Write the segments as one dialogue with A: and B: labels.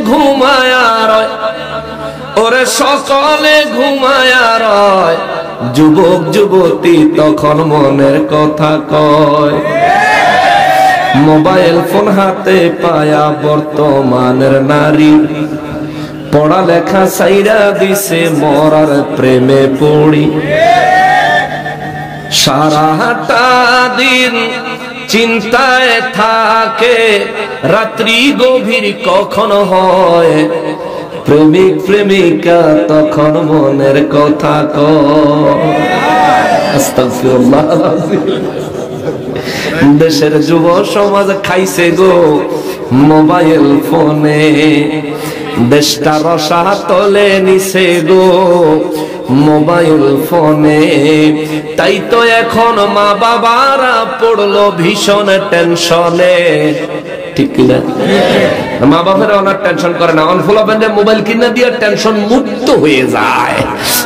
A: ঘুমায়া রয়, ওরে সকলে ঘুমায়া রয়, যুবক যুবতী তখন মনের কথা কয়। মোবাইল ফোন হাতে পায়া বর্তমানের নারী, পড়ালেখা সাইরা দিছে মরার প্রেমে পড়ি। সারাটা দিন চিন্তায় থাকে, রাত্রি গভীর কখন হয়, প্রেমিক প্রেমিকা তখন মনের কথা কয়। আস্তাগফিরুল্লাহ। দেশের যুব সমাজ খাইছে গো মোবাইল ফোনে, দেশটা রসাতলে নিছে গো মোবাইল ফোনে। তাই তো এখন মা বাবারা পড়লো ভীষণ টেনশনে, ঠিক কিনা? মা বাবারা অনেক টেনশন করে না, অনফুলাবেন মোবাইল কিনা দিয়ে টেনশন মুক্ত হয়ে যায়।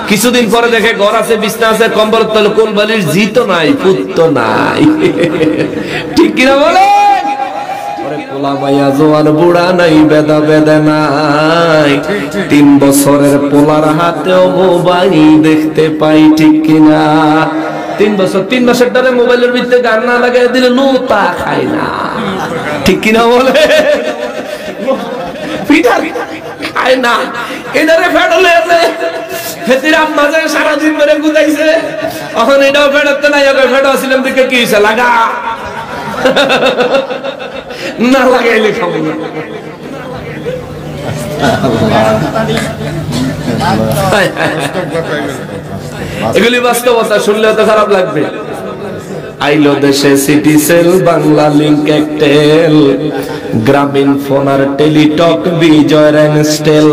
A: কিছুদিন পরে দেখে ঘর আছে, বিছনা আছে, কম্বল তলে কোন বালিশ, জিতো নাই, পুত্ত নাই, ঠিক কিনা বলে? পোলা মাইয়া জোয়ান বুড়া নাই, বেদা বেদা নাই, 3 বছরের পোলার হাতেও মোবাইল দেখতে পাই, ঠিক কিনা? 3 বছর 3 মাসের ধরে মোবাইলের ভিতরে গান না লাগাই দিলে নুতা খায় না, ঠিক কিনা বলে? পিঠা খায় না, এটারে ফেটলে আছে, হেতির আম্মা যে সারাদিন ধরে গুজাইছে, এখন এটাও ফেটাতে নাই, ওকে ফেটাছিলাম দিকে কি হয়েছে, লাগা না লাগাইলে খাবো না। এগুলি বাস্তবতা, শুনলে তো খারাপ লাগবে। আইলো দেশে Citycell, Banglalink Aktel, Grameenphone আর টেলিটক, বিজয় র্যাংস্টেল,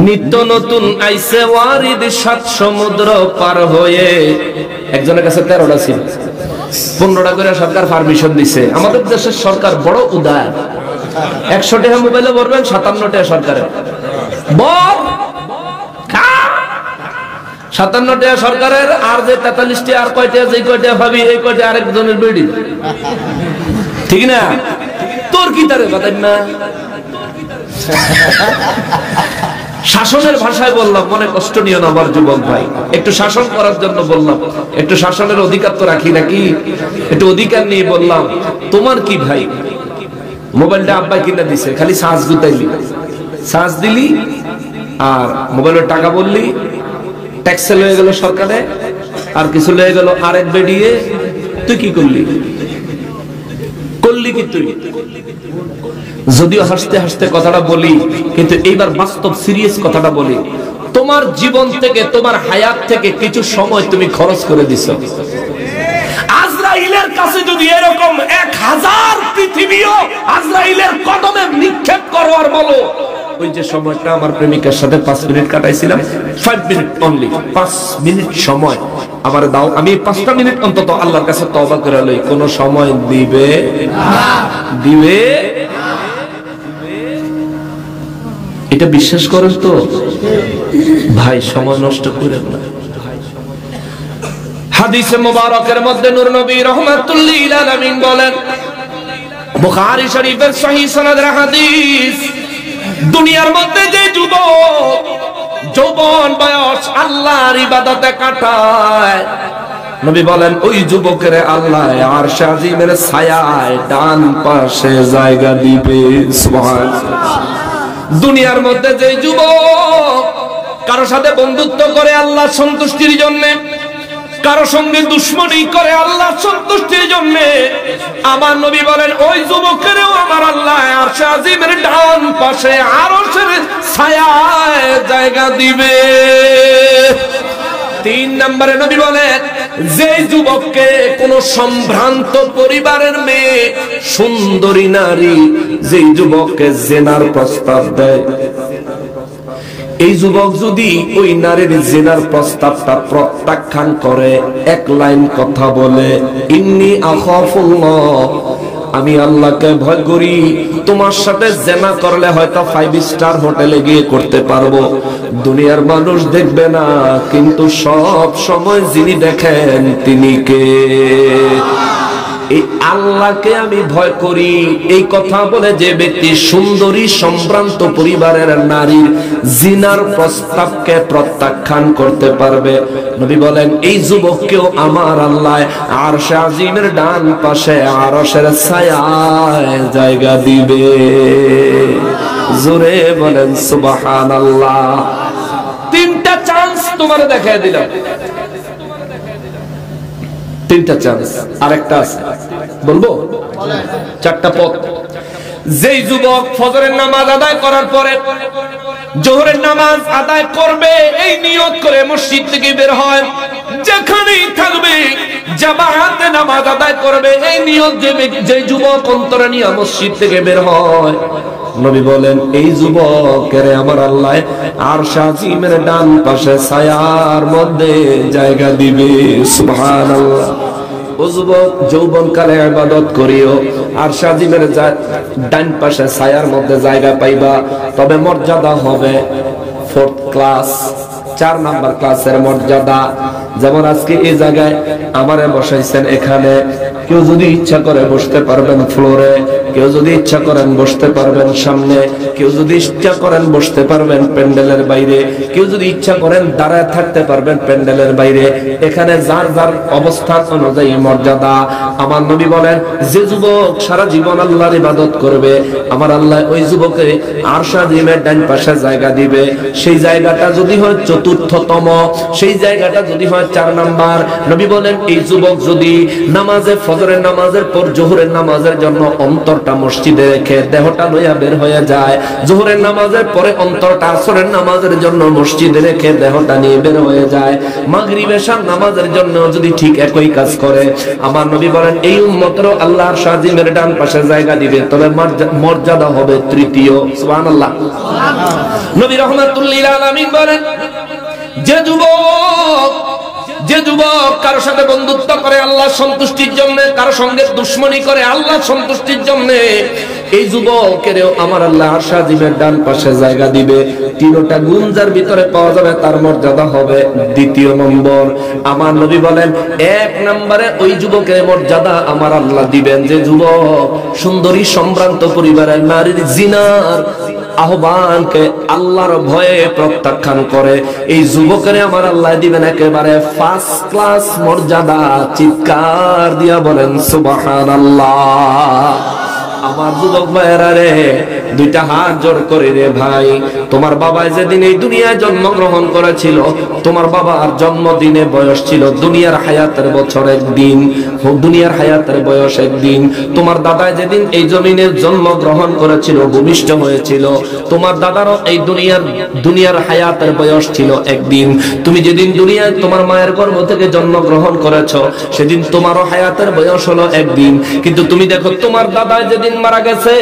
A: নিত্য নতুন আইসে ওয়ারিদ 7 সমুদ্র পার হয়ে। একজনের কাছে 13টা সিম, 15টা করে সরকার পারমিশন দিছে। আমাদের দেশের সরকার বড় উদার, 100 টাকা মোবাইলে ভরবেন, 57 টাকা সরকারের, 57 টাকা সরকারের, আর যে 43 টাকা আর কয়টা, যে কয়টা ভাবি এই কয়টা আরেকজনের বেডি, ঠিক না? তোর কি তারে বাতাই না? শাসনের ভাষায় বললাম, মনে কষ্ট নিও না আমার যুবক ভাই, একটু শাসন করার জন্য বললাম, একটু শাসনের অধিকার তো রাখি নাকি, একটু অধিকার নিয়ে বললাম। তোমার কি ভাই, মোবাইলটা আব্বা কিনা দিছে, খালি চার্জ গুতাইলি, চার্জ দিলি আর মোবাইলের টাকা বললি, ট্যাক্সে লয়ে গেল সরকারে, আর কিছু লয়ে গেল আরেক বেডিয়ে, তুই কি করলি? করলি কি তুই? যদিও হাসতে হাসতে কথাটা বলি, কিন্তু এইবার বাস্তব সিরিয়াস কথাটা বলি। তোমার জীবন থেকে, তোমার হায়াত থেকে কিছু সময় তুমি খরচ করে দিছো। আজরাইলের কাছে যদি এরকম 1000 পৃথিবীও আজরাইলের কদমে নিক্ষেপ করো আর বলো, ওই যে সময়টা আমার প্রেমিকার সাথে 5 মিনিট কাটাইছিলাম, 5 মিনিট অনলি, 5 মিনিট সময় আমার দাও, আমি 5টা মিনিট অন্তত আল্লাহর কাছে তওবা করে লই, কোন সময় দিবে না, দিবে। এটা বিশ্বাস করেন তো ভাই? সময় নষ্ট করেন না। হাদিসে মুবারকের মধ্যে নূর নবী রাহমাতুল লিল আলামিন বলেন, বুখারী শরীফের সহিহ সনদের হাদিস, দুনিয়ার মধ্যে যে যুবক যৌবন বয়স আল্লাহর ইবাদতে কাটায়, নবী বলেন ওই যুবকের আল্লাহ আরশে আজিমের ছায়ায় ডান পাশে জায়গা দিবে। সুবহানাল্লাহ। দুনিয়ার মধ্যে যে যুবক কারো সাথে বন্ধুত্ব করে আল্লাহ সন্তুষ্টির জন্য, কারো সঙ্গে দুশ্মনী করে আল্লাহ সন্তুষ্টির জন্য, আমার নবী বলেন ওই যুবকেরও আমার আল্লাহ আরশে আজিমের ডান পাশে আরশের ছায়ায় জায়গা দিবে। 3 নম্বরে নবী বলেন, যে যুবককে কোন সম্ভ্রান্ত পরিবারের মেয়ে, সুন্দরী নারী, যে যুবককে জিনার প্রস্তাব দেয়, এই যুবক যদি ওই নারীর জিনার প্রস্তাবটা প্রত্যাখ্যান করে, 1 লাইন কথা বলে, ইন্নী আখাফুল্লাহ, আমি আল্লাহকে ভয় করি, তোমার সাথে জিনা করলে হয়তো 5 স্টার হোটেলে গিয়ে করতে পারবো, দুনিয়ার মানুষ দেখবে না, কিন্তু সব সময় যিনি দেখেন তিনি কে? এই আল্লাহকে আমি ভয় করি, এই কথা বলে যে ব্যক্তি সুন্দরী সম্ভ্রান্ত পরিবারের নারীর জিনার প্রস্তাবকে প্রত্যাখ্যান করতে পারবে, নবী বলেন এই যুবককেও আমার আল্লাহ আরশে আজিমের ডান পাশে আরশের ছায়ায় জায়গা দিবে। জোরে বলেন সুবহানাল্লাহ। তিনটা চান্স তোমার দেখায় দিলাম, তিনটা চান্স, আরেকটা আছে বলবো, চারটা পথ। যেই যুবক ফজরের নামাজ আদায় করার পরে জোহরের নামাজ আদায় করবে এই নিয়ত করে মসজিদ থেকে বের হয়, যেখানেই থাকবে জামাতে নামাজ আদায় করবে এই নিয়ত যে যুবক অন্তরে নিয়ে মসজিদ থেকে বের হয়, নবী বলেন এই যুবকের আমার আল্লাহ আরশ আজিমের ডান পাশে ছায়ার মধ্যে জায়গা দিবে। সুবহানাল্লাহ। ও যুবক, যৌবনকালে ইবাদত করিও, আরশ আজিমের ডান পাশে ছায়ার মধ্যে জায়গা পাইবা, তবে মর্যাদা হবে 4th ক্লাস, 4 নাম্বার ক্লাসের মর্যাদা। যেমন আজকে এই জায়গায় আমারে বসাইছেন, এখানে কেউ যদি ইচ্ছা করে বসতে পারবেন ফ্লোরে, কেউ যদি ইচ্ছা করেন বসতে পারবেন সামনে, কেউ যদি ইচ্ছা করেন বসতে পারবেন প্যান্ডেলের বাইরে, কেউ যদি ইচ্ছা করেন দাঁড়ায় থাকতে পারবেন প্যান্ডেলের বাইরে। এখানে যার যার অবস্থান অনুযায়ী মর্যাদা। আমার নবী বলেন যে যুবক সারা জীবন আল্লাহর ইবাদত করবে আমার আল্লাহ ওই যুবকে আরশ আজিমের ডান পাশে জায়গা দিবে। সেই জায়গাটা যদি হয় 4র্থতম, সেই জায়গাটা যদি হয় 4 নাম্বার, নবী বলেন এই যুবক যদি নামাজে ফজরের নামাজের পর জোহরের নামাজের জন্য অন্তরটা মসজিদে রেখে দেহটা লইয়া বের হয়ে যায়, জোহরের নামাজের পরে অন্তরটা আসরের নামাজের জন্য মসজিদে রেখে দেহটা নিয়ে বের হয়ে যায়, মাগরিব এশার নামাজের জন্য যদি ঠিক একই কাজ করে, আমার নবী বলেন এই উম্মতেরও আল্লাহর শাজিমের ডান পাশে জায়গা দিবে, তবে মর্যাদা হবে 3য়। সুবহানাল্লাহ। নবী রাহমাতুল লিল আলামিন বলেন যে যুবক কারোর সাথে বন্ধুত্ব করে আল্লাহর সন্তুষ্টির জন্য, কারোর সঙ্গে দুশ্মনী করে আল্লাহর সন্তুষ্টির জন্য, এই যুবকেরও আমার আল্লাহ আরশ আজিমের ডান পাশে জায়গা দিবে। 3টা গুণ যার ভিতরে পাওয়া যাবে তার মর্যাদা হবে 2য় নম্বর। আমার নবী বলেন 1 নম্বরে ওই যুবকের মর্যাদা আমার আল্লাহ দিবেন যে যুবক সুন্দরী সম্ভ্রান্ত পরিবারের নারীর জিনার আহ্বানকে আল্লাহর ভয়ে প্রত্যাখ্যান করে, এই যুবকের আমার আল্লাহ দিবেন একেবারে 1st ক্লাস মর্যাদা। চিৎকার দিয়া বলেন সুবহানাল্লাহ। আমার যুবক ভাইয়েরা রে, 2টা হাত জোড় করে রে ভাই, তোমার বাবা যেদিন এই দুনিয়ায় জন্মগ্রহণ করেছিল, তোমার বাবার জন্মদিনে বয়স ছিল দুনিয়ার হায়াতের বছর 1 দিন, দুনিয়ার হায়াতের বয়স 1 দিন। তোমার দাদা যেদিন এই জমিনে জন্মগ্রহণ করেছিল, ভূমিষ্ঠ হয়েছিল, তোমার দাদারও এই দুনিয়ার হায়াতের বয়স ছিল 1 দিন। তুমি যেদিন দুনিয়ায় তোমার মায়ের গর্ভ থেকে জন্মগ্রহণ করেছো, সেদিন তোমারও হায়াতের বয়স হলো 1 দিন। কিন্তু তুমি দেখো তোমার দাদা যেদিন মারা গেছে,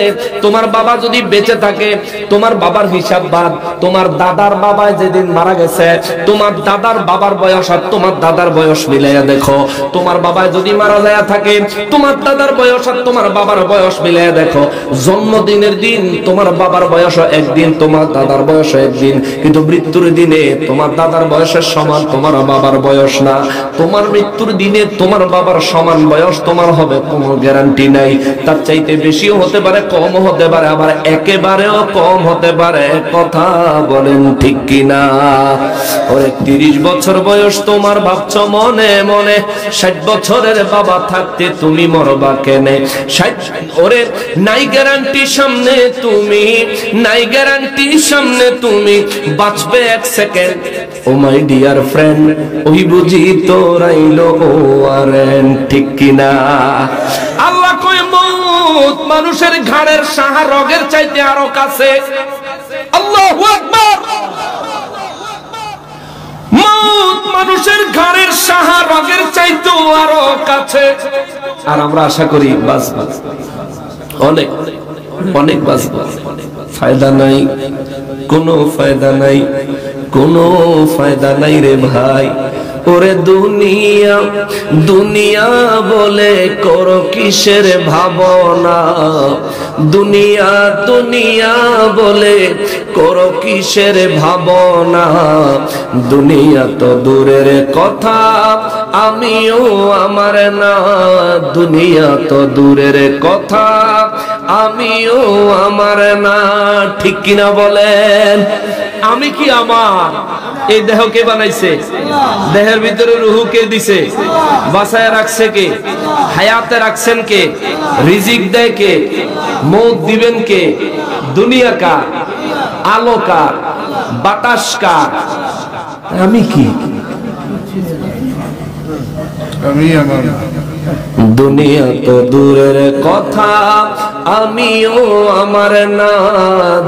A: তোমার বাবা যদি বেঁচে থাকে, তোমার বাবার হিসাব বাদ, তোমার দাদার বাবা যেদিন মারা গেছে, তোমার দাদার বাবার বয়স আর তোমার দাদার বয়স মিলাইয়া দেখো। তোমার বাবা যদি মারা যায় থাকে, তোমার দাদার বয়স আর তোমার বাবার বয়স মিলাইয়া দেখো। জন্মদিনের দিন তোমার বাবার বয়স 1 দিন, তোমার দাদার বয়স 1 দিন, কিন্তু মৃত্যুর দিনে তোমার দাদার বয়সের সমান তোমার বাবার বয়স না। তোমার মৃত্যুর দিনে তোমার বাবার সমান বয়স তোমার হবে কোনো গ্যারান্টি নাই। তার চাইতে বেশিও হতে পারে, কম হতে পারে, আবার একেবারেও কম হতে পারে। কথা বলেন ঠিক কিনা? ওরে 30 বছর বয়স তোমার ভাবছো মনে মনে, 60 বছরের বাবা থাকতে তুমি মরবা কেনে? 60 ওরে নাই গ্যারান্টি সামনে তুমি, নাই গ্যারান্টি সামনে তুমি বাঁচবে 1 second. Oh my dear friend, ওই বুঝি তোরাইলো ও আরেন, ঠিক কিনা? আল্লাহ কয় মউত মানুষের ঘাড়ের সাহা রগের চাইতে আরো কাছে। আল্লাহু আকবার। মউত মানুষের ঘাড়ের সাহা রগের চাইতে আরো কাছে। আর আমরা আশা করি বাঁচব, অনেক অনেক বাঁচব। ফায়দা নাই, কোনো ফায়দা নাই, কোনো ফায়দা নাই রে ভাই। ওরে দুনিয়া দুনিয়া বলে করো কিসের ভাবনা, দুনিয়া দুনিয়া বলে করো কিসের ভাবনা। দুনিয়া তো দূরের কথা, আমিও আমার না, দুনিয়া তো দূরের কথা, আমিও আমার না। ঠিক কিনা বলেন? আমি কি আমার? এই দেহ কে বানাইছে? দেহের ভিতরে রুহু কে দিছে? বাঁচায় রাখছে কে? হায়াতে রাখছেন কে? রিজিক দেয় কে? মৌত দিবেন কে? দুনিয়া কার? আলো কার? বাতাস কার? আমি কি?
B: আমি আমার।
A: দুনিয়া তো দূরের কথা, আমিও আমার না,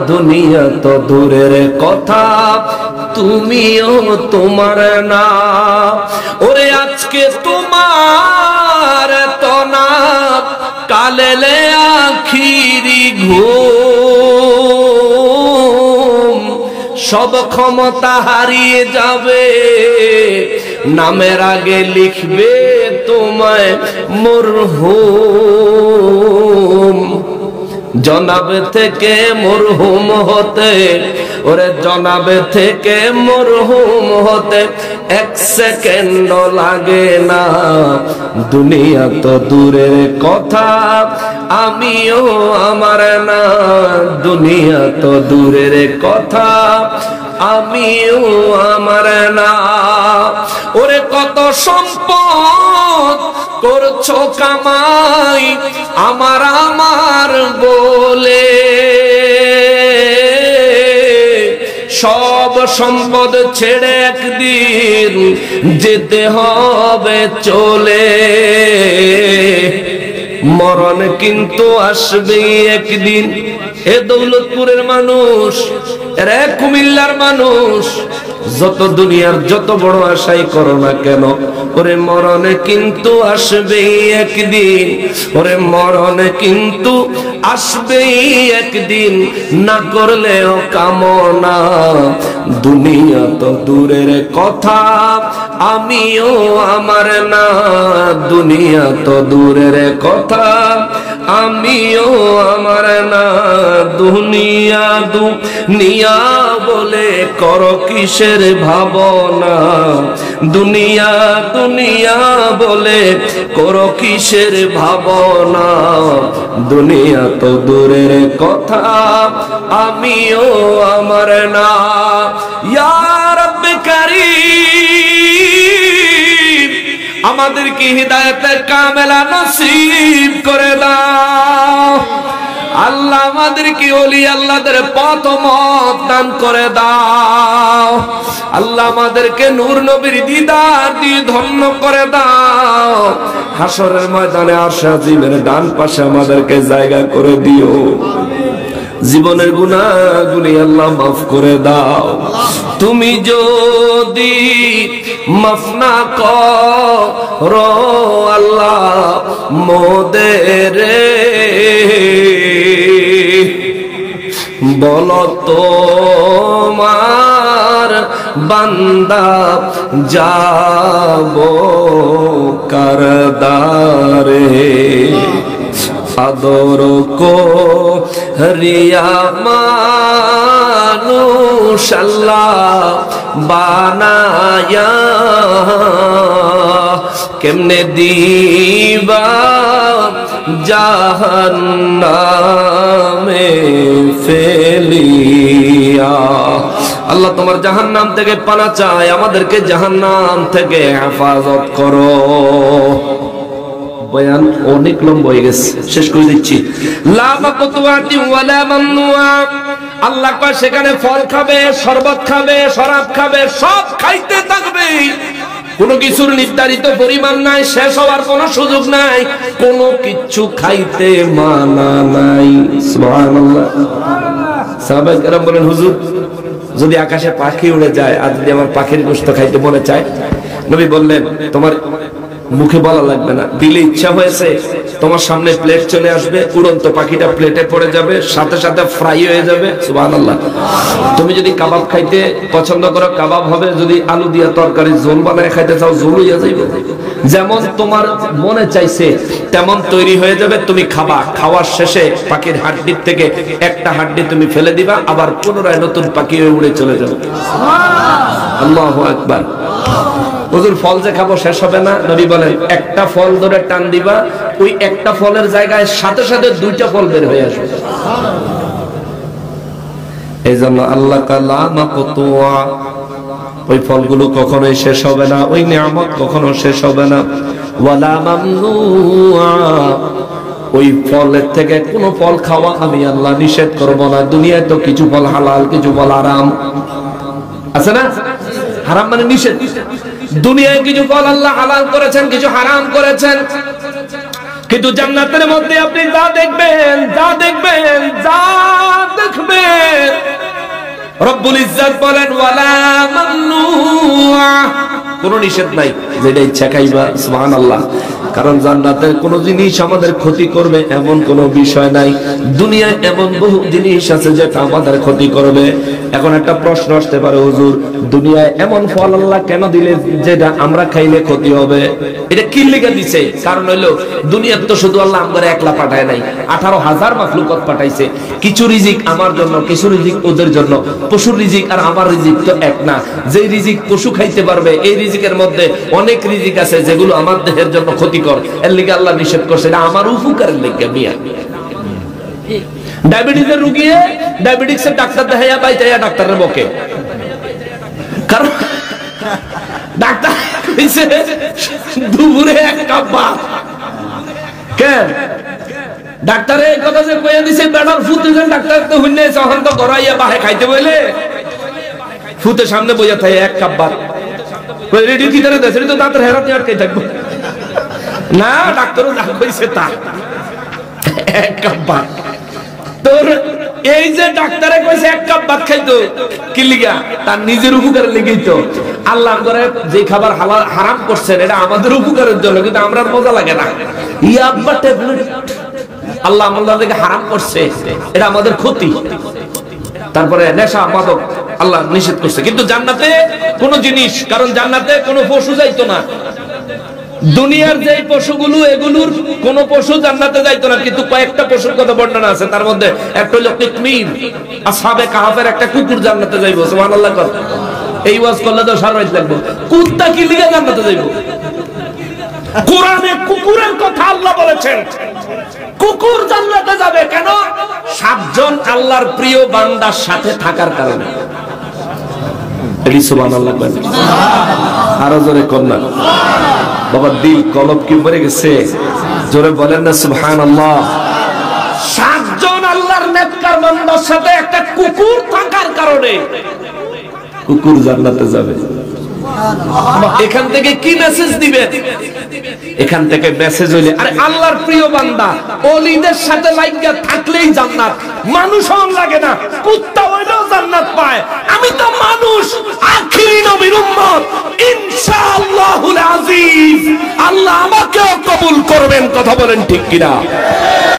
A: দুনিয়া তো দূরের কথা, তুমিও তোমার না। ওরে আজকে তোমার তো না, কালেলে আখিরি ঘুম, সব ক্ষমতা হারিয়ে যাবে, নামের আগে লিখবে তোমায় মরহুম। জনাবে থেকে মরহুম হতে, ওরে জনাবে থেকে মরহুম হতে এক সেকেন্ড লাগে না। দুনিয়া তো দূরের কথা, আমিও আমার না, দুনিয়া তো দূরের কথা, আমিও আমার না। ওরে কত সম্পদ করছো কামাই আমার আমার বলে, সব সম্পদ ছেড়ে একদিন যেতে হবে চলে। মরণ কিন্তু আসবেই একদিন। এ দৌলতপুরের মানুষ, এরা কুমিল্লার মানুষ, যত দুনিয়ার যত বড় আশাই করো না কেন, ওরে মরণে কিন্তু আসবেই একদিন, ওরে মরণে কিন্তু আসবেই একদিন, না করলেও কামনা। দুনিয়া তো দূরের কথা, আমিও আমার না, দুনিয়া তো দূরের কথা, আমিও আমার না। দুনিয়া দুনিয়া বলে করো কিসের ভাবনা, দুনিয়া দুনিয়া বলে করো কিসের ভাবনা। দুনিয়া তো দূরের কথা, আমিও আমার না। ইয়া রাব্বে কারীম, আমাদেরকে হিদায়াতে কামেলা নসিব করে দাও। আল্লাহ আমাদেরকে ওলি আল্লাহদের পথ মত দান করে দাও। আল্লাহ আমাদেরকে নূর নবীর দিদার দিয়ে ধন্য করে দাও। হাসরের ময়দানে আরশে আজিমের ডান পাশে আমাদেরকে জায়গা করে দিও। জীবনের গুনাহগুলি আল্লাহ মাফ করে দাও। তুমি যদি মাফ না করো আল্লাহ মোদের, বলো তোমার বান্দা যাব কারদারে, আদর করিয়া মানুষ আল্লাহ বানায়া, কেমনে দিবা জাহান্নামে ফেলিয়া। আল্লাহ তোমার জাহান্নাম থেকে পানা চাই, আমাদেরকে জাহান্নাম থেকে হেফাজত করো। বয়ান অনেক লম্বা হয়ে গেছে, শেষ করে দিচ্ছি। লা মাকতুআতি ওয়ালা মামনুআ, আল্লাহ কয় সেখানে ফল খাবে, শরবত খাবে, শরাব খাবে, সব খাইতে থাকবে। কোনো কিছুর নির্ধারিত পরিমাণ নাই, শেষ হওয়ার কোনো সুযোগ নাই, কোনো কিছু খাইতে মানা নাই। সুবহানাল্লাহ। সাহাবায়ে কেরাম বলেন, হুজুর যদি আকাশে পাখি উড়ে যায় আর যদি আমার পাখির গোশত খাইতে মনে চায়, নবী বললেন তোমার মুখে বলা লাগবে না, দিলে ইচ্ছা হয়েছে তোমার সামনে প্লেট চলে আসবে, উড়ন্ত পাখিটা প্লেটে পড়ে যাবে, সাথে সাথে ফ্রাই হয়ে যাবে। সুবহানাল্লাহ। তুমি যদি কাবাব খাইতে পছন্দ করো কাবাব হবে, যদি আলু দিয়া তরকারি ঝোল বানায় খাইতে চাও ঝোল হইয়া যাবে। যেমন তোমার মনে চাইছে তেমন তৈরি হয়ে যাবে, তুমি খাবা। খাওয়ার শেষে পাখির হাড্ডির থেকে একটা হাড্ডি তুমি ফেলে দিবা, আবার পুনরায় নতুন পাখি হয়ে উড়ে চলে যাবে। আল্লাহু আকবার। হুজুর ফল যে খাবো শেষ হবে না, নবী বলেন একটা ফল ধরে টান দিবা, ওই একটা ফলের জায়গায় সাথে সাথে দুইটা ফল বের হয়ে আসবে। এই জন্য আল্লাহ তাআলা মাকতুয়া, ওই ফলগুলো কখনোই শেষ হবে না, ওই নিয়ামত কখনো শেষ হবে না। ওয়ালা মামনুআ, ওই ফলের থেকে কোন ফল খাওয়া আমি আল্লাহ নিষেধ করব না। দুনিয়ায় তো কিছু ফল হালাল, কিছু ফল হারাম আছে না? হারাম মানে নিষেধ। দুনিয়ায় কিছু ফল আল্লাহ হালাল করেছেন, কিছু হারাম করেছেন, কিন্তু জান্নাতের মধ্যে আপনি যা দেখবেন রব্বুল ইজ্জত বলেন ওয়ালা মামনুআ, কোন নিষেধ নাই, যেটা ইচ্ছা খাইবা। সুবহানাল্লাহ। কারণ জান্নাতের কোন জিনিস আমাদের ক্ষতি করবে এমন কোন বিষয় নাই। দুনিয়ায় এমন বহু জিনিস আছে যেটা আমাদের ক্ষতি করবে। এখন একটা প্রশ্ন আসতে পারে, হুজুর দুনিয়ায় এমন ফল আল্লাহ কেন দিলে যেটা আমরা খাইলে ক্ষতি হবে? এটা কি লিখে দিছে? কারণ হইলো দুনিয়ার তো শুধু আল্লাহ আমাদের একলা পাঠায় নাই, 18,000 মাখলুকাত পাঠাইছে। কিছু রিজিক আমার জন্য, কিছু রিজিক ওদের জন্য। পশুর রিজিক আর আমার রিজিক তো এক না। যে রিজিক পশু খাইতে পারবে, এই রিজিকের মধ্যে অনেক রিজিক আছে যেগুলো আমার দেহের জন্য ক্ষতিকর, এর লিগে আল্লাহ নিষেধ করছে। এটা আমার উপকারের লিগে। মিয়া ডায়াবেটিসের রোগী ডায়াবেটিসের ডাক্তার দেখাইয়া বাইতাইয়া ডাক্তারের বকে, কারণ ডাক্তার কইছে দুপুরে 1 কাপ ভাত। কেন ডাক্তারে এই কথা যে কইয়া দিছে, বেটার ফুতেছেন ডাক্তার তো হইনে যখন তো গড়াইয়া বাহে খাইতে বলে ফুতের সামনে বইয়া থাকে 1 কাপ ভাত। কই রেডি কি করে দেছে? তো দাঁতের হেরাতে আটকে থাকবো না, ডাক্তারও যা কইছে তা 1 কাপ ভাত। তোর এই যে ডাক্তারে কইছে 1 কাপ ভাত খাইতো, কি লিগা? তার নিজের উপকারের লেগেই তো। আল্লাহ করে যে খাবার হালাল হারাম করছেন এটা আমাদের উপকারের জন্য, কিন্তু আমরা মজা লাগে না। ইয়াব্বা ট্যাবলেট আল্লাহ আমাদের থেকে হারাম করছে, এটা আমাদের ক্ষতি। তারপরে নেশা মাদক আল্লাহ নিষেধ করছে। কিন্তু জান্নাতে কোন জিনিস, কারণ জান্নাতে কোনো পশু যাইতো না। দুনিয়ার যে পশুগুলো, এগুলোর কোন পশু জান্নাতে যাইতো না, কিন্তু কয়েকটা পশুর কথা বর্ণনা আছে। তার মধ্যে একটা হলো কিতমির, আসহাবে কাহাফের একটা কুকুর জান্নাতে যাইবো। সুবহানাল্লাহ। এই ওয়াজ করলে তো সারা রাত লাগবে। কুত্তা কি লিগে জান্নাতে যাইবো? কোরআনে কুকুরের কথা আল্লাহ বলেছেন, কুকুর জান্নাতে যাবে কেন? 7 জন আল্লাহর প্রিয় বান্দার সাথে থাকার কারণে। সুবহানাল্লাহ। আরো জোরে কন্যা বাবা, দিল কলব কি পড়ে গেছে? জোরে বলেন না সুবহানাল্লাহ। 7 জন আল্লাহর নেককার বান্দার সাথে একটা কুকুর থাকার কারণে কুকুর জান্নাতে যাবে। এখান থেকে কি মেসেজ দিবেন? এখান থেকে মেসেজ হইলে আরে আল্লাহর প্রিয় বান্দা ওলিদের সাথে লাইগা থাকলেই জান্নাত। মানুষ হন লাগে না, কুত্তা হইলেও জান্নাত পায়। আমি তো মানুষ, আখিরি নবীর উম্মত। ইনশাআল্লাহুল আজিজ আল্লাহ আমাকেও কবুল করবেন। কথা বলেন ঠিক কিনা?